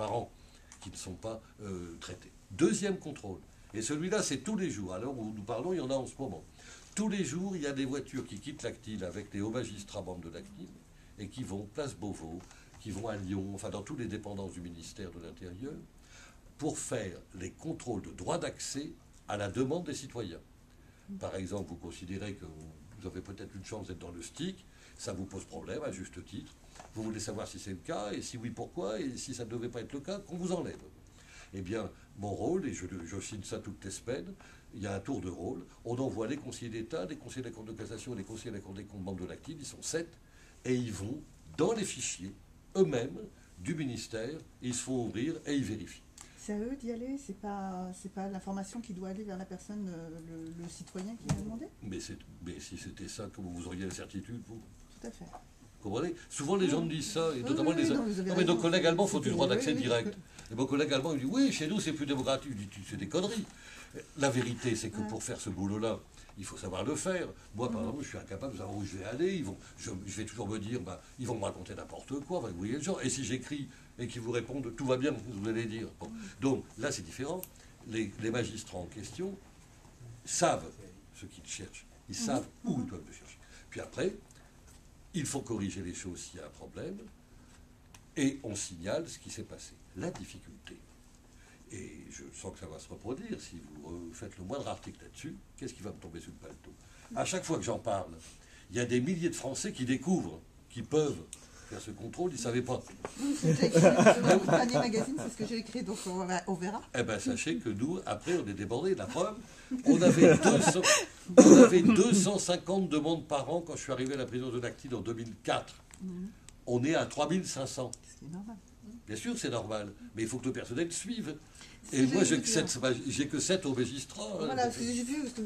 par an qui ne sont pas traités. Deuxième contrôle, et celui-là c'est tous les jours, à l'heure où nous parlons il y en a en ce moment. Tous les jours il y a des voitures qui quittent la CNIL avec les hauts magistrats membres de la CNIL et qui vont place Beauvau, qui vont à Lyon, enfin dans toutes les dépendances du ministère de l'Intérieur, pour faire les contrôles de droit d'accès à la demande des citoyens. Par exemple, vous considérez que vous avez peut-être une chance d'être dans le STIC, ça vous pose problème, à juste titre. Vous voulez savoir si c'est le cas, et si oui, pourquoi, et si ça ne devait pas être le cas, qu'on vous enlève. Eh bien, mon rôle, et je signe ça toutes les semaines, il y a un tour de rôle, on envoie les conseillers d'État, les conseillers de la Cour de cassation, les conseillers de la Cour des comptes membres de l'ACTIV, ils sont 7, et ils vont dans les fichiers, eux-mêmes, du ministère, ils se font ouvrir et ils vérifient. C'est à eux d'y aller, c'est pas l'information qui doit aller vers la personne, le citoyen qui l'a demandé. Mais si c'était ça, comment vous auriez la certitude, vous? Tout à fait. Vous comprenez? Souvent les gens me disent ça, et notamment oui, les... non, mais nos collègues allemands font du droit d'accès oui. direct. Et mon collègue allemand, il dit, oui, chez nous, c'est plus démocratique. Je dis, c'est des conneries. La vérité, c'est que pour faire ce boulot-là, il faut savoir le faire. Moi, par exemple, je suis incapable de savoir où je vais aller. Je vais toujours me dire, ils vont me raconter n'importe quoi. Enfin, vous voyez le genre. Et si j'écris et qu'ils vous répondent, tout va bien, vous allez dire. Bon. Donc, là, c'est différent. Les magistrats en question savent ce qu'ils cherchent. Ils savent où ils doivent le chercher. Puis après, il faut corriger les choses s'il y a un problème, et on signale ce qui s'est passé. La difficulté, et je sens que ça va se reproduire, si vous faites le moindre article là-dessus, qu'est-ce qui va me tomber sous le paletot? À chaque fois que j'en parle, il y a des milliers de Français qui découvrent, qui peuvent faire ce contrôle, ils ne savaient pas. J'ai écrit le dernier magazine, c'est ce que j'ai écrit, donc on verra. Eh bien, sachez que nous, après, on est débordés. La preuve, on avait 250 demandes par an quand je suis arrivé à la présidence de l'ACTID en 2004. On est à 3500. C'est normal. Bien sûr, c'est normal, mais il faut que le personnel suive. Et moi, j'ai que 7 au magistrat. Voilà, ce que j'ai vu, parce que